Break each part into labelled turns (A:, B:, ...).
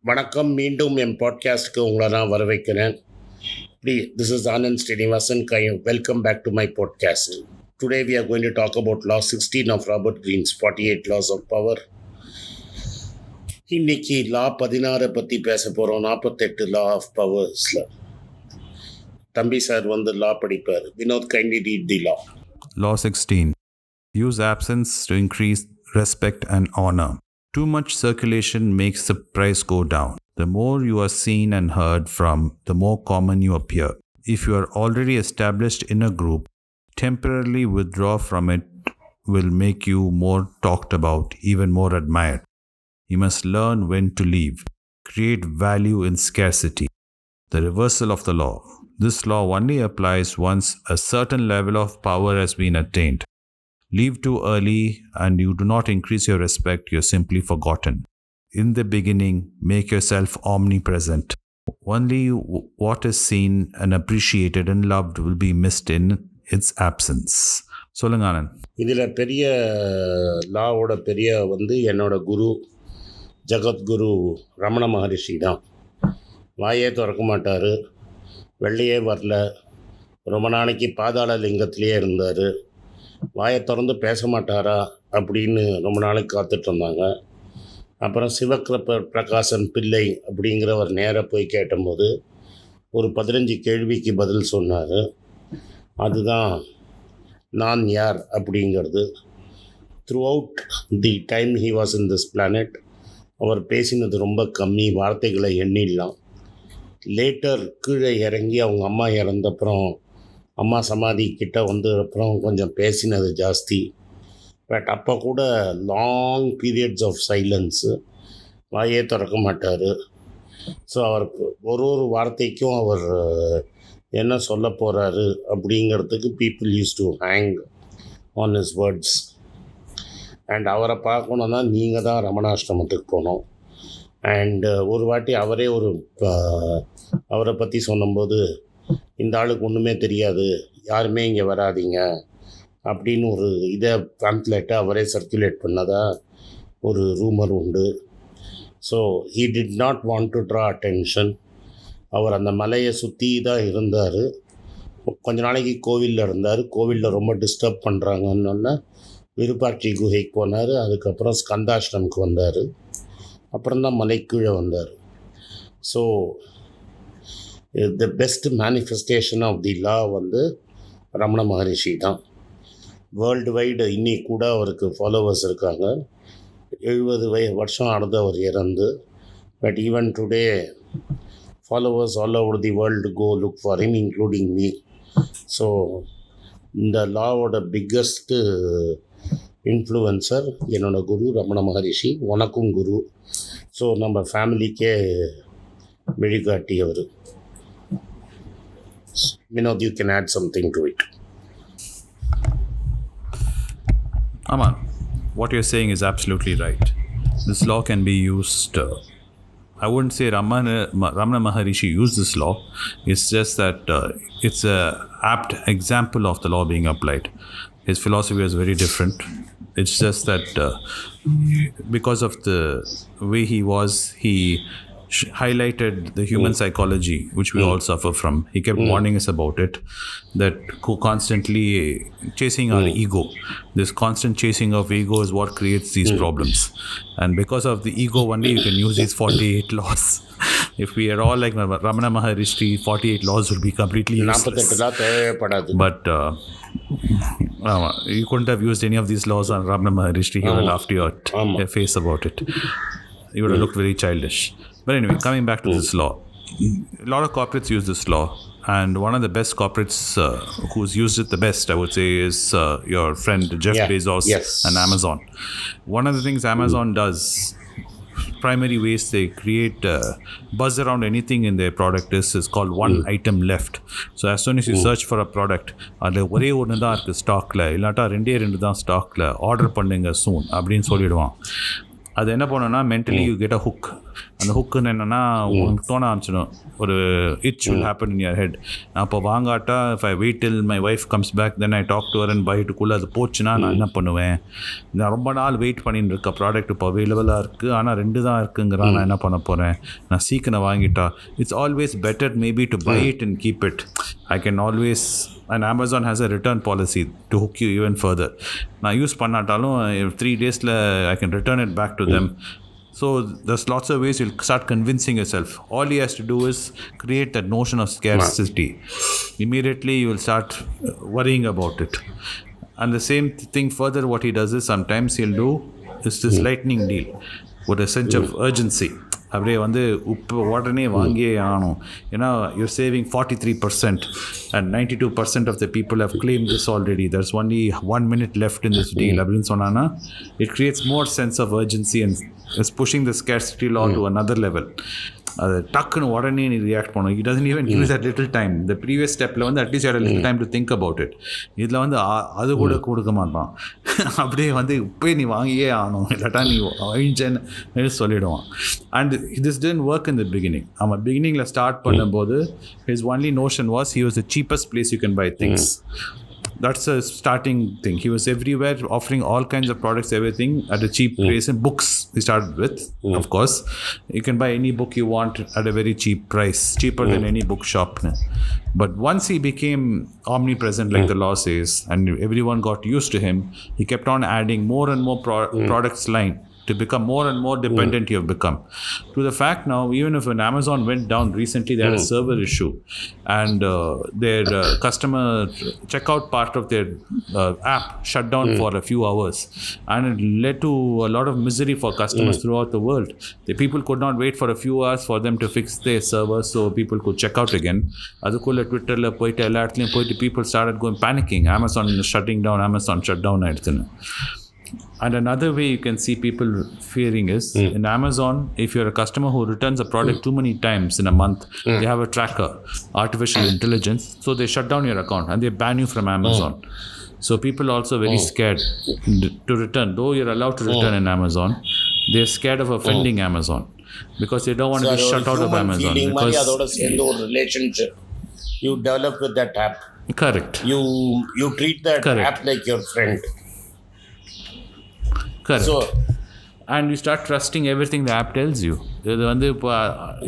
A: வணக்கம். மீண்டும் என் பாட்காஸ்ட்டுக்கு உங்களை நான் வரவேற்கிறேன். This is Anand Srinivasan. Welcome back to my podcast. Today we are going to talk about Law 16 of Robert Greene's 48 Laws of Power. இன்னைக்கு லா 16 பற்றி பேச போகிறோம். 48 லா ஆஃப் பவர்ஸில் தம்பி சார் லா படிப்பார். Vinod, kindly read the law.
B: Law 16. Use absence to increase respect and honor. Too much circulation makes the price go down. The more you are seen and heard from, the more common you appear. If you are already established in a group, temporarily withdraw from it will make you more talked about, even more admired. You must learn when to leave. Create value in scarcity. The reversal of the law. This law only applies once a certain level of power has been attained. Leave too early and you do not increase your respect, you're simply forgotten. In the beginning, make yourself omnipresent. Only what is seen and appreciated and loved will be missed in its absence. சொல்லுங்க ஆனந்த்.
A: இதில் பெரிய லாவோட பெரிய என்னோட குரு ஜகத்குரு ரமண மகரிஷி தான். வாயே திறக்க மாட்டார், வெள்ளையே வரல, ரொம்ப நாளைக்கு பாதாள லிங்கத்திலேயே இருந்தார். வாயை திறந்து பேச மாட்டாரா அப்படின்னு ரொம்ப நாளைக்கு காத்துட்டு இருந்தாங்க. அப்புறம் சிவபிரகாசன் பிள்ளை அப்படிங்கிறவர் நேராக போய் கேட்டபோது ஒரு 15 கேள்விக்கு பதில் சொன்னார். அதுதான் நான் யார் அப்படிங்கிறது. Throughout the time he was in this planet அவர் பேசினது ரொம்ப கம்மி, வார்த்தைகளை எண்ணிடலாம். லேட்டர் கீழே இறங்கி அவங்க அம்மா இறந்தப்புறம் அம்மா சமாதி கிட்ட அப்புறம் கொஞ்சம் பேசினது ஜாஸ்தி. பட் அப்போ கூட லாங் பீரியட்ஸ் ஆஃப் சைலன்ஸு, வாயே திறக்க மாட்டார். ஸோ அவருக்கு ஒரு வார்த்தைக்கும் அவர் என்ன சொல்ல போகிறாரு அப்படிங்கிறதுக்கு people use to hang on his words. And அவரை பார்க்கணுன்னா நீங்கள் தான் ரமணாஷ்டமத்துக்கு போகணும். அண்டு ஒரு வாட்டி அவரே அவரை பற்றி சொன்னபோது, இந்த ஆளுக்கு ஒன்றுமே தெரியாது, யாருமே இங்கே வராதிங்க அப்படின்னு ஒரு பேம்ப்ளெட்டை அவரே சர்க்குலேட் பண்ணதாக ஒரு ரூமர் உண்டு. So he did not want to draw attention. அவர் அந்த மலையை சுற்றி தான் இருந்தார். கொஞ்ச நாளைக்கு கோவிலில் இருந்தார். கோவிலில் ரொம்ப டிஸ்டர்ப் பண்ணுறாங்கன்னு விருப்பாட்சி குகைக்கு போனார். அதுக்கப்புறம் ஸ்கந்தாஷ்டமுக்கு வந்தார். அப்புறம்தான் மலை கீழே வந்தார். So the best manifestation of the law Ramana Maharishi தான். வேர்ல்டு வைடு இன்னைக்கு கூட அவருக்கு ஃபாலோவர்ஸ் இருக்காங்க. 70 வருஷம் ஆனது அவர் இறந்து. But even today followers all over the world go look for him, including me. So இந்த லாவோட பிக்கஸ்ட்டு இன்ஃப்ளூயன்சர் என்னோட குரு ரமண மகரிஷி, உனக்கும் குரு. ஸோ நம்ம ஃபேமிலிக்கே வழிகாட்டியவர். Vinod, you can add something to it.
B: Aman, what you're saying is absolutely right. This law can be used. I wouldn't say Ramana Maharishi used this law. It's just that it's an apt example of the law being applied. His philosophy was very different. It's just that because of the way he was, he highlighted the human psychology, which we all suffer from. He kept warning us about it, that constantly chasing our ego. This constant chasing of ego is what creates these problems. And because of the ego, only you can use these 48 laws. If we are all like Ramana Maharishi, 48 laws would be completely useless. But you couldn't have used any of these laws on Ramana Maharishi. He would have laughed your face about it. You would have looked very childish. But anyway, coming back to this law, a lot of corporates use this law, and one of the best corporates who's used it the best, I would say, is your friend Jeff Bezos and Amazon. One of the things Amazon does, primary ways they create buzz around anything in their product is called one item left. So as soon as you search for a product, அதில் ஒரே ஒன்று தான் இருக்குது ஸ்டாக்கில், இல்லாட்டா 2 தான் ஸ்டாக்கில், order பண்ணுங்க சூன் அப்படின்னு சொல்லிடுவான். அது என்ன பண்ணோன்னா mentally you get a hook. அந்த ஹுக்குன்னு என்னென்னா உங்களுக்கு தோண ஆரம்பிச்சிடும், ஒரு itch will happen in your head. நான் இப்போ வாங்காட்டா if I wait till my wife comes back then I talk to her and பைட்டுக்குள்ளே அது போச்சுன்னா நான் என்ன பண்ணுவேன்? நான் ரொம்ப நாள் வெயிட் பண்ணிட்டு இருக்க ப்ராடக்ட் இப்போ அவைலபிளாக இருக்குது, ஆனால் 2 தான் இருக்குங்கிறா, நான் என்ன பண்ண போகிறேன்? நான் சீக்கிரம் வாங்கிட்டா it's always better maybe to buy it and keep it. I can always, and Amazon has a return policy to hook you even further. நான் use பண்ணாட்டாலும் 3 days I can return it back to them. So there's lots of ways you'll start convincing yourself. All he has to do is create that notion of scarcity. Immediately you will start worrying about it. And the same thing further, what he does is sometimes he'll do is this lightning deal with a sense of urgency. அப்படியே வந்து உப்பு உடனே வாங்கியே ஆகணும், ஏன்னா your saving 43% and 92% of the people have claimed this already. There's only 1 minute left in this deal அப்படின்னு சொன்னான்னா it creates more sense of urgency and is pushing the scarcity law to another level. அது டக்குன்னு உடனே நீ react பண்ணும். It doesn't even use that little time. இந்த previous ஸ்டெப்பில் வந்து at least you little time to think about it. இதில் வந்து அது கூட கொடுக்க மாட்டான். அப்படியே வந்து இப்போயே நீ வாங்கியே ஆகணும், இல்லாட்டா நீ வாங்கிச்சேன்னு சொல்லிவிடுவான். And this tend work in the beginning. அவன் பிகினிங்கில் ஸ்டார்ட் பண்ணும்போது his only notion was he was the cheapest place you can buy things. That's a starting thing. He was everywhere offering all kinds of products, everything at a cheap price. And books he started with, of course. You can buy any book you want at a very cheap price, cheaper than any bookshop. But once he became omnipresent, like the law says, and everyone got used to him, he kept on adding more and more products line to become more and more dependent you have become. To the fact now, even if when Amazon went down recently, they had a server issue, and their customer checkout part of their app shut down for a few hours, and it led to a lot of misery for customers throughout the world. The people could not wait for a few hours for them to fix their server so people could check out again. Adukulla Twitter la poite ella edathilum poite people started going panicking. Amazon is shutting down, Amazon shut down aiduthu. And another way you can see people fearing is in Amazon, if you're a customer who returns a product too many times in a month, they have a tracker, artificial intelligence, so they shut down your account and they ban you from Amazon. So people also very scared to return. Though you're allowed to return in Amazon, they're scared of offending Amazon because they don't want to be shut out of Amazon. Because
A: adoda sendo or relationship you develop with that app.
B: Correct.
A: You treat that app like your friend.
B: Correct. So, and you start trusting everything the app tells you.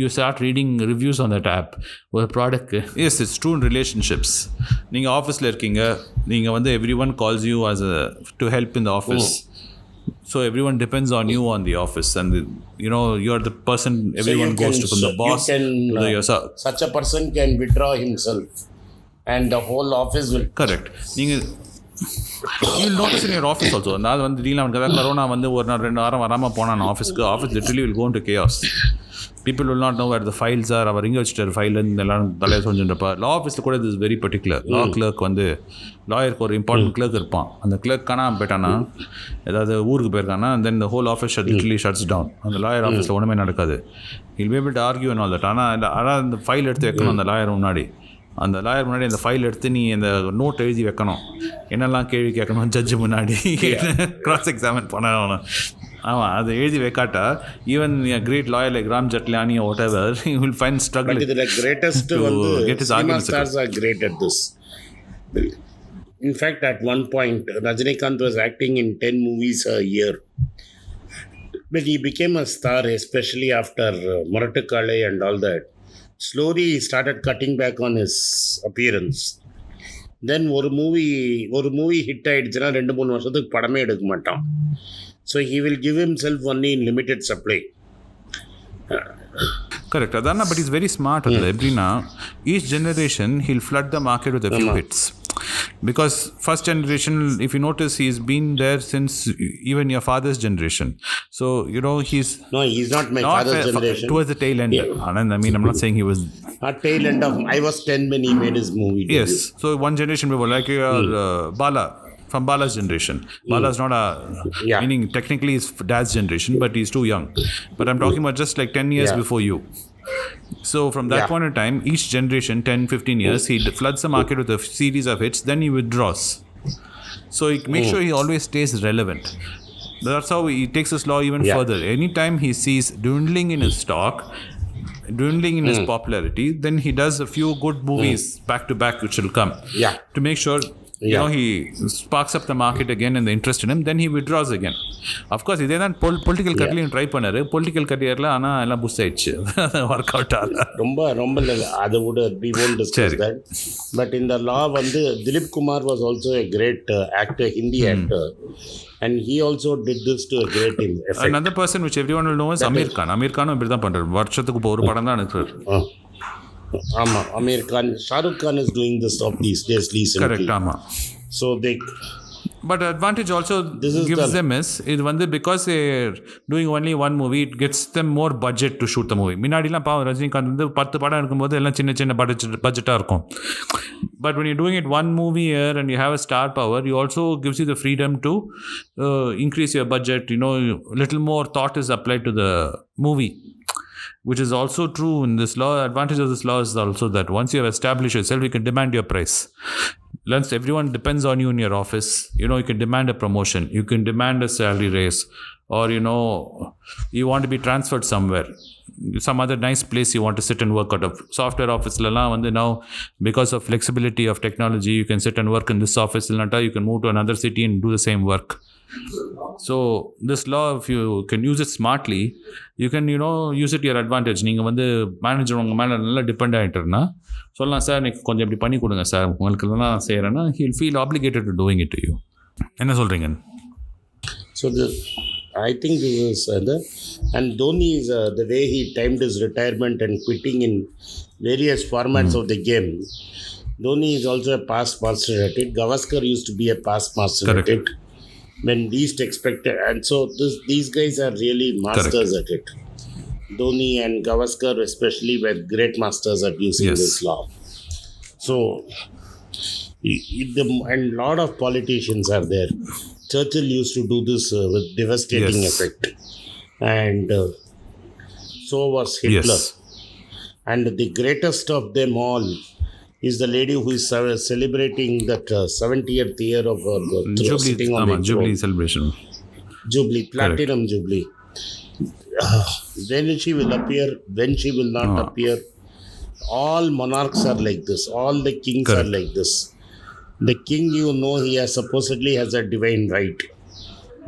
B: You start reading reviews on that app or product. Yes, it's true in relationships. நீங்க ஆஃபீஸில் இருக்கீங்க, நீங்கள் வந்து everyone calls you as to help in the office. So everyone depends on you on the office, and you're the person everyone goes to, from the boss to yourself.
A: Such a person can withdraw himself and the whole office will.
B: Correct. You'll notice in your office also. நான் வந்து திடீர்னு அவனுக்கு corona வந்து ஒரு நாள் 2 வாரம் வராமல் போனான் ஆஃபீஸ்க்கு. Office literally will go into chaos. People will not know where the files are. அவர் இங்கே வச்சுட்டார் ஃபைலுன்னு எல்லாம் தலையை சொல்லிட்டுருப்பா. லா ஆஃபீஸில் கூட இது வெரி பர்டிகுலர். லா கிளர்க் வந்து லாயருக்கு ஒரு இம்பார்ட்டன்ட் கிளர்க் இருப்பான். அந்த கிளர்க் காணாமல் போயிட்டானா, ஏதாவது ஊருக்கு போயிருக்கானா, தென் the whole office literally shuts down. அந்த லாயர் ஆஃபீஸில் ஒன்றுமே நடக்காது. He'll be able to argue and all that. ஆனால் அந்த ஃபைல் எடுத்து வைக்கணும் அந்த லாயர் முன்னாடி. அந்த லாயர் முன்னாடி அந்த ஃபைல் எடுத்து நீ அந்த நோட் எழுதி வைக்கணும், என்னெல்லாம் கேள்வி கேட்கணும் ஜட்ஜு முன்னாடி, க்ராஸ் எக்ஸாமின் பண்ணணும். ஆமாம், அதை எழுதி வைக்காட்டா even great lawyer like Ram Jethmalani or whatever, you will find struggle.
A: But the greatest to get his arguments. Stars are great at this. In fact, at one point, Rajinikanth was acting in 10 movies a year. But he became a star, especially after Maratukale and all that. Slowly he started cutting back on his appearance. Then ஒரு movie hit ஆகிடுச்சுன்னா 2-3 வருஷத்துக்கு படமே எடுக்க மாட்டான். So he will give himself only in limited supply.
B: Correct. Adana, but he's very smart. Everina, each generation he'll flood the market with a few hits. Because first generation, if you notice, he's been there since even your father's generation. So, he's
A: not my father's generation.
B: Towards the tail end. Yeah. Anand, I mean, I'm not saying he was...
A: At tail end of... I was 10 when he made his movie.
B: Yes. So, one generation before, like Bala, from Bala's generation. Bala's not meaning technically his dad's generation, but he's too young. But I'm talking about just like 10 years before you. So from that point in time, each generation, 10-15 years, he floods the market with a series of hits, then he withdraws. So he makes sure he always stays relevant. That's how he takes his law even
A: Yeah.
B: further. Anytime he sees dwindling in his stock, dwindling in his popularity, then he does a few good movies back to back, which will come.
A: Yeah.
B: To make sure,
A: Yeah.
B: he sparks up the market again and the interest in him, then he withdraws again. Of course, இதே தான் political கரியர்லையும் try பண்ணாரு. Political கரியரில் ஆனால் எல்லாம் push ஆயிடுச்சு, work out ஆகல.
A: ரொம்ப அதை விட we won't discuss that. But in the law வந்து Dilip Kumar was also a great actor, Hindi actor. And he also did this to a great effect.
B: Another person which everyone will know is Amir Khan. Amir Khan இப்படி தான் பண்ணுறாரு. வருஷத்துக்கு இப்போ ஒரு படம் தான் எடுக்கிறார்.
A: ஆமாம், Amir Khan. Shahrukh Khan is doing this of these days recently.
B: Correct, ஆமாம்.
A: So they...
B: But advantage also gives them is, இது வந்து because they're doing only one movie, it gets them more budget to shoot the movie. முன்னாடிலாம் பாவம் ரஜினிகாந்த் வந்து 10 படம் இருக்கும்போது எல்லாம் சின்ன சின்ன பட்ஜெட்டாக இருக்கும். But when you're doing it one movie here and you have a star power, you also gives you the freedom to increase your budget. Little more thought is applied to the movie, which is also true in this law. Advantage of this law is also that once you have established yourself, you can demand your price. Once everyone depends on you in your office, you can demand a promotion, you can demand a salary raise, or you want to be transferred somewhere, some other nice place you want to sit and work out of. Software office lala vandu now, because of flexibility of technology, you can sit and work in this office, illanta you can move to another city and do the same work. So this law, if you can use it smartly, you can use it to your advantage. நீங்கள் வந்து manager உங்கள் மேலே நல்லா depend ஆகிட்டுருன்னா சொல்லலாம், sir எனக்கு கொஞ்சம் இப்படி பண்ணி கொடுங்க சார், உங்களுக்கு தான் செய்கிறேன்னா he will feel obligated to doing it to you. என்ன சொல்கிறீங்க?
A: So I think this is and Dhoni is the way he timed his retirement and quitting in various formats of the game. Dhoni is also a past master at it. Gavaskar used to be a past master at it when least expected, and so these guys are really masters at it. Dhoni and Gavaskar especially were great masters at using this law. So and lot of politicians are there. Churchill used to do this with devastating effect, and so was Hitler. And the greatest of them all is the lady who is celebrating that 70th year of her sitting on the
B: Jubilee celebration.
A: Jubilee, Platinum Jubilee. When she will appear, when she will not appear. All monarchs are like this. All the kings are like this. The king, he supposedly has a divine right,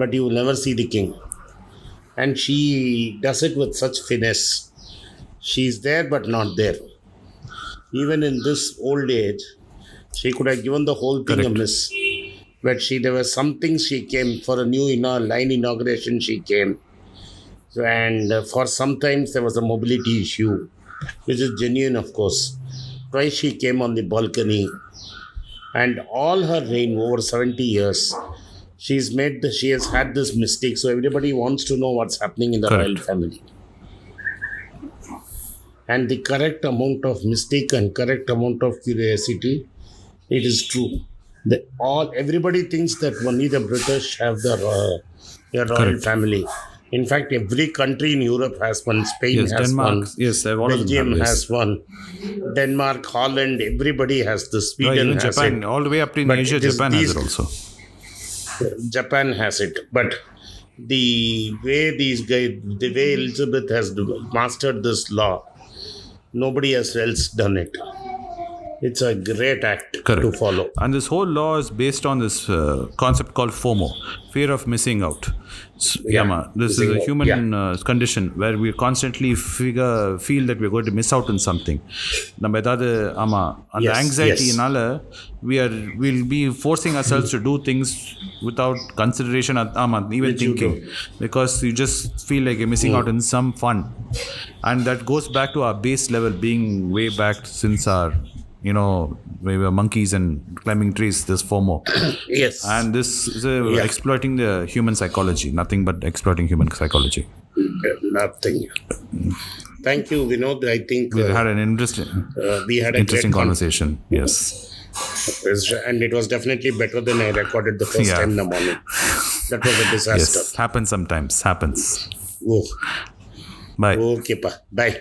A: but you will never see the king. And she does it with such finesse. She is there but not there. Even in this old age, she could have given the whole thing a miss. But there were some things she came for a new line inauguration. She came, and for sometimes there was a mobility issue, which is genuine, of course. Twice she came on the balcony, and all her reign over 70 years, she has had this mistake. So everybody wants to know what's happening in the royal family. And the correct amount of mistake and correct amount of curiosity, it is true. Everybody thinks that only the British have the royal family. In fact, every country in Europe has one. Spain has
B: Denmark,
A: one. Belgium has one. Denmark, Holland, everybody has this. Sweden has
B: Japan,
A: it.
B: all the way up to Asia, Japan has it also.
A: Japan has it. But the way these guys, the way Elizabeth has mastered this law, nobody else done it. It's a great act to follow.
B: And this whole law is based on this concept called FOMO, fear of missing out. This is a human condition where we constantly feel that we're going to miss out on something. நம்ம ஏதாவது அந்த anxiety-னால we'll be forcing ourselves to do things without consideration, even thinking, because you just feel like you're missing out on some fun. And that goes back to our base level, being way back since our we were monkeys and climbing trees, this FOMO.
A: Yes.
B: And this is exploiting the human psychology, nothing but exploiting human psychology.
A: Nothing. Thank you, Vinod. I think
B: we had an interesting conversation. Yes.
A: And it was definitely better than I recorded the first time in the morning. That was a disaster.
B: Yes, happens sometimes.
A: Oh.
B: Bye.
A: Okay, pa. Bye.